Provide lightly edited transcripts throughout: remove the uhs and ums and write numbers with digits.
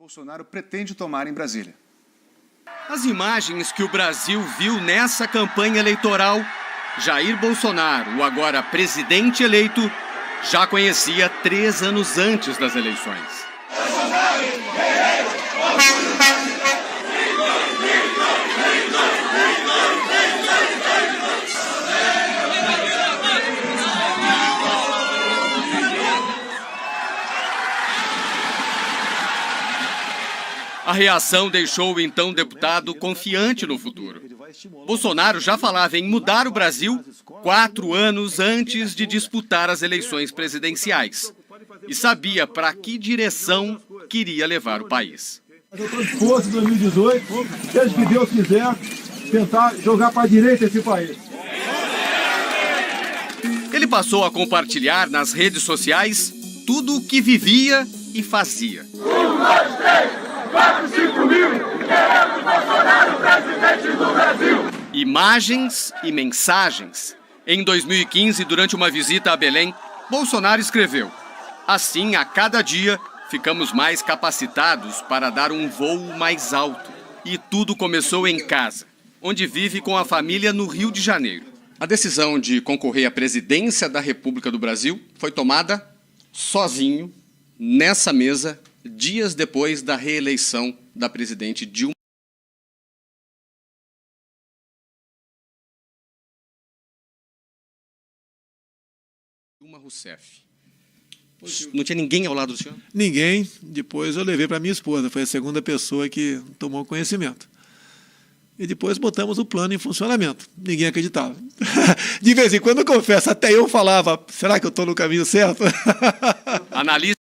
Bolsonaro pretende tomar em Brasília. As imagens que o Brasil viu nessa campanha eleitoral, Jair Bolsonaro, o agora presidente eleito, já conhecia 3 anos antes das eleições. A reação deixou o então deputado confiante no futuro. Bolsonaro já falava em mudar o Brasil 4 anos antes de disputar as eleições presidenciais. E sabia para que direção queria levar o país. Eu estou disposto em 2018, seja que Deus quiser, tentar jogar para a direita esse país. Ele passou a compartilhar nas redes sociais tudo o que vivia e fazia. 1, 2, 3, 4, 5 mil, queremos Bolsonaro presidente do Brasil. Imagens e mensagens. Em 2015, durante uma visita a Belém, Bolsonaro escreveu: "Assim, a cada dia, ficamos mais capacitados para dar um voo mais alto." E tudo começou em casa, onde vive com a família no Rio de Janeiro. A decisão de concorrer à presidência da República do Brasil foi tomada sozinho, nessa mesa, dias depois da reeleição da presidente Dilma Rousseff. Não tinha ninguém ao lado do senhor? Ninguém. Depois eu levei para minha esposa, foi a segunda pessoa que tomou conhecimento. E depois botamos o plano em funcionamento. Ninguém acreditava. De vez em quando, eu confesso, até eu falava, será que eu estou no caminho certo? Analistas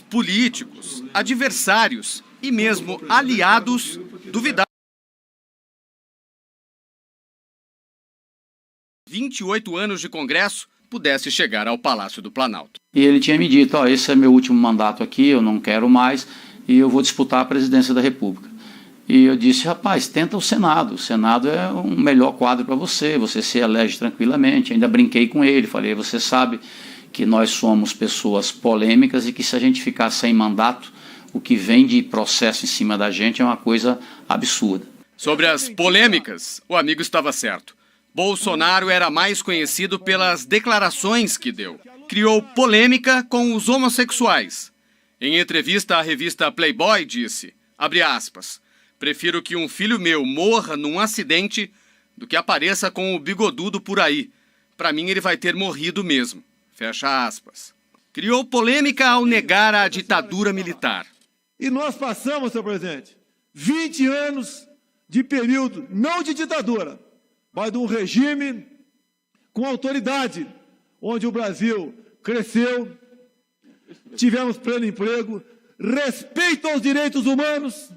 políticos, adversários e mesmo aliados duvidaram. 28 anos de Congresso pudesse chegar ao Palácio do Planalto. E ele tinha me dito, ó, esse é meu último mandato aqui, eu não quero mais, e eu vou disputar a presidência da República. E eu disse, rapaz, tenta o Senado é um melhor quadro para você se elege tranquilamente. Ainda brinquei com ele, falei, você sabe que nós somos pessoas polêmicas e que se a gente ficar sem mandato, o que vem de processo em cima da gente é uma coisa absurda. Sobre as polêmicas, o amigo estava certo. Bolsonaro era mais conhecido pelas declarações que deu. Criou polêmica com os homossexuais. Em entrevista à revista Playboy, disse, abre aspas, "Prefiro que um filho meu morra num acidente do que apareça com o bigodudo por aí. Para mim, ele vai ter morrido mesmo." Fecha aspas. Criou polêmica ao negar a ditadura militar. E nós passamos, senhor presidente, 20 anos de período, não de ditadura, mas de um regime com autoridade, onde o Brasil cresceu, tivemos pleno emprego, respeito aos direitos humanos,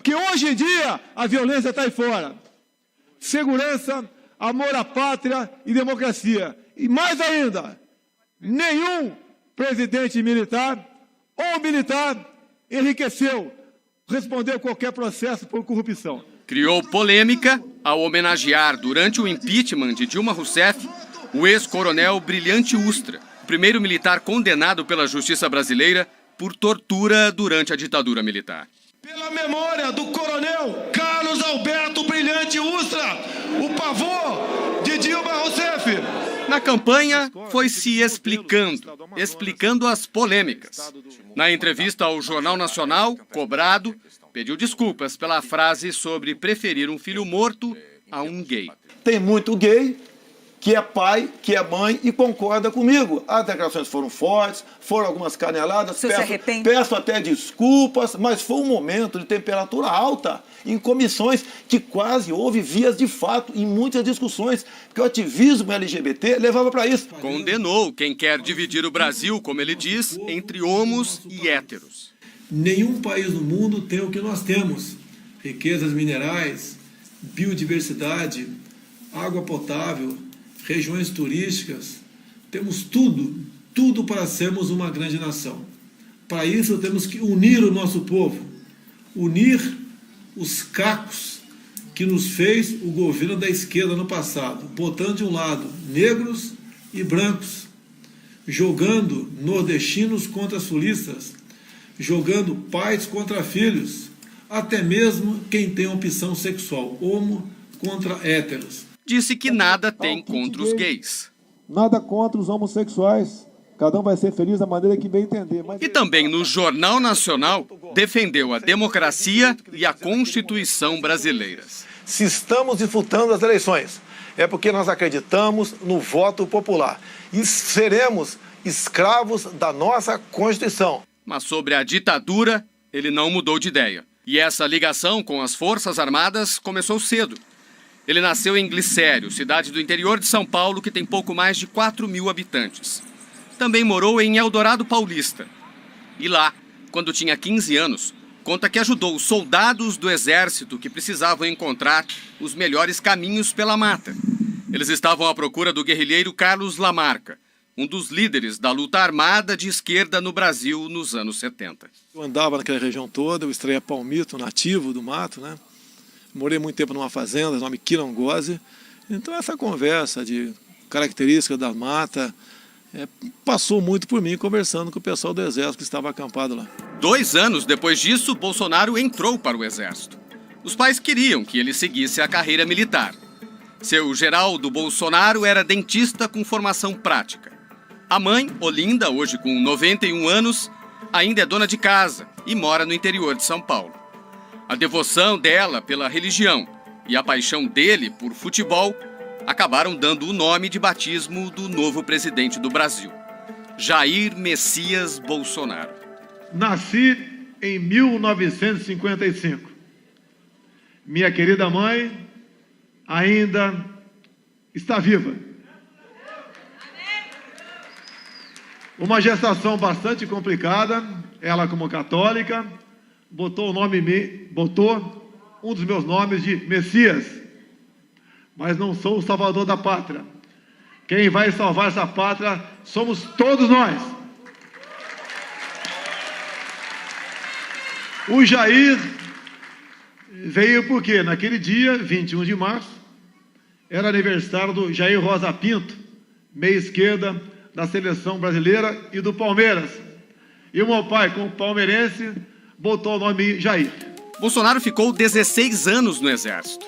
que hoje em dia a violência está aí fora. Segurança, amor à pátria e democracia. E mais ainda, nenhum presidente militar ou militar enriqueceu, respondeu qualquer processo por corrupção. Criou polêmica ao homenagear, durante o impeachment de Dilma Rousseff, o ex-coronel Brilhante Ustra, o primeiro militar condenado pela justiça brasileira por tortura durante a ditadura militar. Pela memória do coronel Carlos Alberto Brilhante Ustra, o pavor de Dilma Rousseff. Na campanha, foi se explicando as polêmicas. Na entrevista ao Jornal Nacional, cobrado, pediu desculpas pela frase sobre preferir um filho morto a um gay. Tem muito gay que é pai, que é mãe e concorda comigo. As declarações foram fortes, foram algumas caneladas. Você se arrepende? Peço até desculpas, mas foi um momento de temperatura alta em comissões que quase houve vias de fato em muitas discussões, porque o ativismo LGBT levava para isso. Condenou quem quer dividir o Brasil, como ele diz, entre homos e héteros. Nenhum país no mundo tem o que nós temos. Riquezas minerais, biodiversidade, água potável, regiões turísticas. Temos tudo para sermos uma grande nação. Para isso temos que unir o nosso povo, unir os cacos que nos fez o governo da esquerda no passado, botando de um lado negros e brancos, jogando nordestinos contra sulistas, jogando pais contra filhos, até mesmo quem tem opção sexual, homo contra héteros. Disse que nada tem contra os gays. Nada contra os homossexuais. Cada um vai ser feliz da maneira que bem entender. E também no Jornal Nacional defendeu a democracia e a Constituição brasileiras. Se estamos disputando as eleições, é porque nós acreditamos no voto popular e seremos escravos da nossa Constituição. Mas sobre a ditadura, ele não mudou de ideia. E essa ligação com as Forças Armadas começou cedo. Ele nasceu em Glicério, cidade do interior de São Paulo, que tem pouco mais de 4.000 habitantes. Também morou em Eldorado Paulista. E lá, quando tinha 15 anos, conta que ajudou os soldados do exército que precisavam encontrar os melhores caminhos pela mata. Eles estavam à procura do guerrilheiro Carlos Lamarca, um dos líderes da luta armada de esquerda no Brasil nos anos 70. Eu andava naquela região toda, eu extraía palmito nativo do mato, né? Morei muito tempo numa fazenda, nome Quilongose. Então essa conversa de características da mata passou muito por mim conversando com o pessoal do Exército que estava acampado lá. 2 anos depois disso, Bolsonaro entrou para o Exército. Os pais queriam que ele seguisse a carreira militar. Seu Geraldo Bolsonaro era dentista com formação prática. A mãe, Olinda, hoje com 91 anos, ainda é dona de casa e mora no interior de São Paulo. A devoção dela pela religião e a paixão dele por futebol acabaram dando o nome de batismo do novo presidente do Brasil, Jair Messias Bolsonaro. Nasci em 1955. Minha querida mãe ainda está viva. Uma gestação bastante complicada, ela como católica, botou um dos meus nomes de Messias. Mas não sou o salvador da pátria. Quem vai salvar essa pátria somos todos nós. O Jair veio porque naquele dia, 21 de março, era aniversário do Jair Rosa Pinto, meia esquerda da seleção brasileira e do Palmeiras. E o meu pai, como palmeirense, botou o nome Jair. Bolsonaro ficou 16 anos no Exército.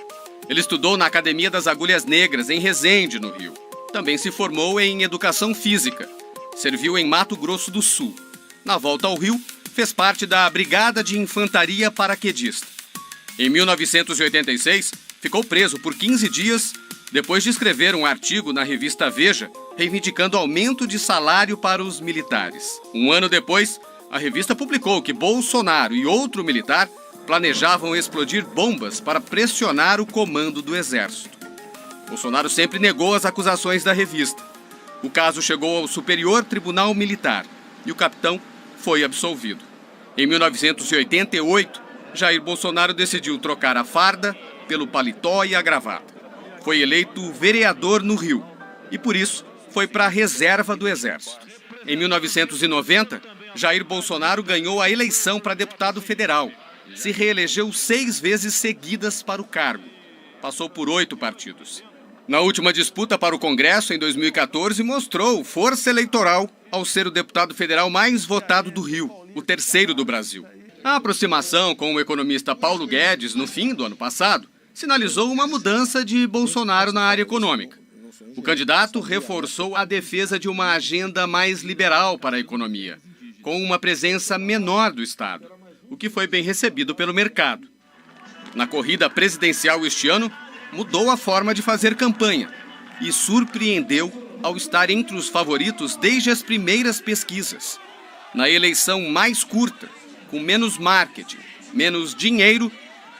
Ele estudou na Academia das Agulhas Negras, em Resende, no Rio. Também se formou em Educação Física. Serviu em Mato Grosso do Sul. Na volta ao Rio, fez parte da Brigada de Infantaria Paraquedista. Em 1986, ficou preso por 15 dias depois de escrever um artigo na revista Veja, reivindicando aumento de salário para os militares. Um ano depois, a revista publicou que Bolsonaro e outro militar planejavam explodir bombas para pressionar o comando do Exército. Bolsonaro sempre negou as acusações da revista. O caso chegou ao Superior Tribunal Militar e o capitão foi absolvido. Em 1988, Jair Bolsonaro decidiu trocar a farda pelo paletó e a gravata. Foi eleito vereador no Rio e, por isso, foi para a reserva do Exército. Em 1990, Jair Bolsonaro ganhou a eleição para deputado federal. Se reelegeu 6 vezes seguidas para o cargo. Passou por 8 partidos. Na última disputa para o Congresso, em 2014, mostrou força eleitoral ao ser o deputado federal mais votado do Rio, o 3º do Brasil. A aproximação com o economista Paulo Guedes, no fim do ano passado, sinalizou uma mudança de Bolsonaro na área econômica. O candidato reforçou a defesa de uma agenda mais liberal para a economia, com uma presença menor do Estado, o que foi bem recebido pelo mercado. Na corrida presidencial este ano, mudou a forma de fazer campanha e surpreendeu ao estar entre os favoritos desde as primeiras pesquisas. Na eleição mais curta, com menos marketing, menos dinheiro,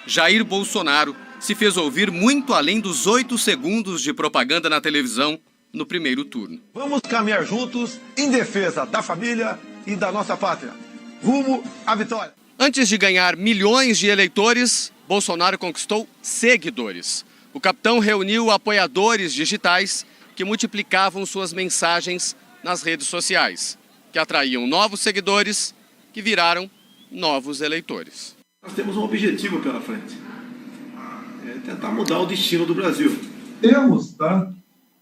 Jair Bolsonaro se fez ouvir muito além dos 8 segundos de propaganda na televisão no primeiro turno. Vamos caminhar juntos em defesa da família e da nossa pátria. Rumo à vitória. Antes de ganhar milhões de eleitores, Bolsonaro conquistou seguidores. O capitão reuniu apoiadores digitais que multiplicavam suas mensagens nas redes sociais, que atraíam novos seguidores que viraram novos eleitores. Nós temos um objetivo pela frente. É tentar mudar o destino do Brasil. Temos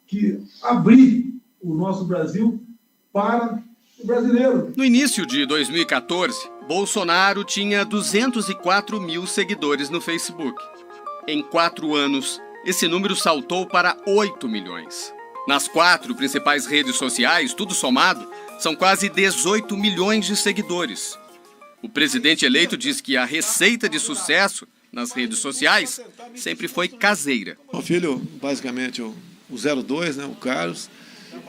que abrir o nosso Brasil para brasileiro. No início de 2014, Bolsonaro tinha 204 mil seguidores no Facebook. Em 4 anos, esse número saltou para 8 milhões. Nas 4 principais redes sociais, tudo somado, são quase 18 milhões de seguidores. O presidente eleito diz que a receita de sucesso nas redes sociais sempre foi caseira. O filho, basicamente, o 02, né, o Carlos,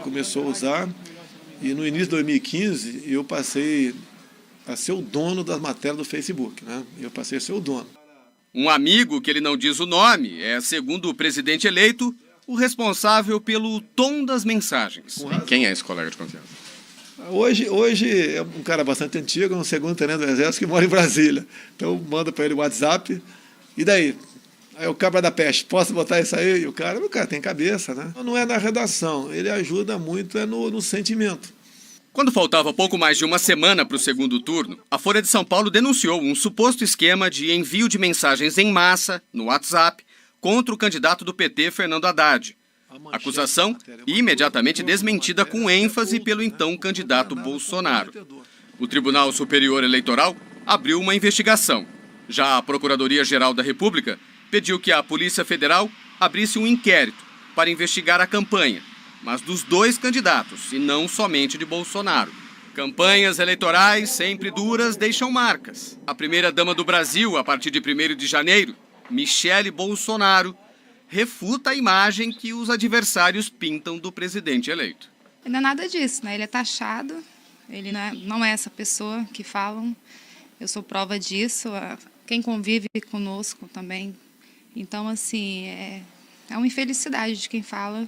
começou a usar. E no início de 2015, eu passei a ser o dono das matérias do Facebook, né? Eu passei a ser o dono. Um amigo, que ele não diz o nome, é, segundo o presidente eleito, o responsável pelo tom das mensagens. Quem é esse colega de confiança? Hoje é um cara bastante antigo, um segundo tenente do Exército que mora em Brasília. Então, manda para ele o WhatsApp. E daí? Aí o cabra da peste, posso botar isso aí? E o cara tem cabeça, né? Não é na redação, ele ajuda muito no sentimento. Quando faltava pouco mais de uma semana para o segundo turno, a Folha de São Paulo denunciou um suposto esquema de envio de mensagens em massa, no WhatsApp, contra o candidato do PT, Fernando Haddad. Acusação imediatamente desmentida com ênfase pelo então candidato Bolsonaro. O Tribunal Superior Eleitoral abriu uma investigação. Já a Procuradoria-Geral da República pediu que a Polícia Federal abrisse um inquérito para investigar a campanha, mas dos 2 candidatos e não somente de Bolsonaro. Campanhas eleitorais sempre duras deixam marcas. A primeira-dama do Brasil, a partir de 1º de janeiro, Michele Bolsonaro, refuta a imagem que os adversários pintam do presidente eleito. Não é nada disso, né? Ele é taxado, ele não é essa pessoa que falam. Eu sou prova disso, quem convive conosco também. Então, assim, é uma infelicidade de quem fala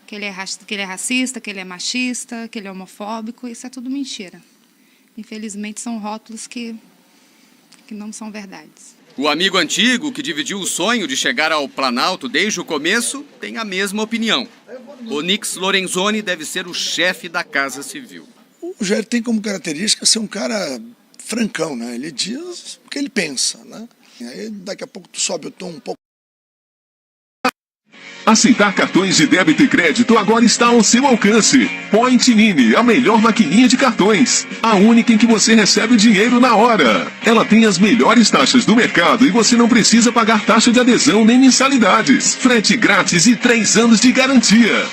que ele é racista, que ele é machista, que ele é homofóbico. Isso é tudo mentira. Infelizmente, são rótulos que não são verdades. O amigo antigo, que dividiu o sonho de chegar ao Planalto desde o começo, tem a mesma opinião. Onyx Lorenzoni deve ser o chefe da Casa Civil. O Jair tem como característica ser um cara francão, né? Ele diz o que ele pensa, né? Aí daqui a pouco tu sobe o tom um pouco. Aceitar cartões de débito e crédito agora está ao seu alcance. Point Nini, a melhor maquininha de cartões. A única em que você recebe o dinheiro na hora. Ela tem as melhores taxas do mercado e você não precisa pagar taxa de adesão nem mensalidades. Frete grátis e 3 anos de garantia.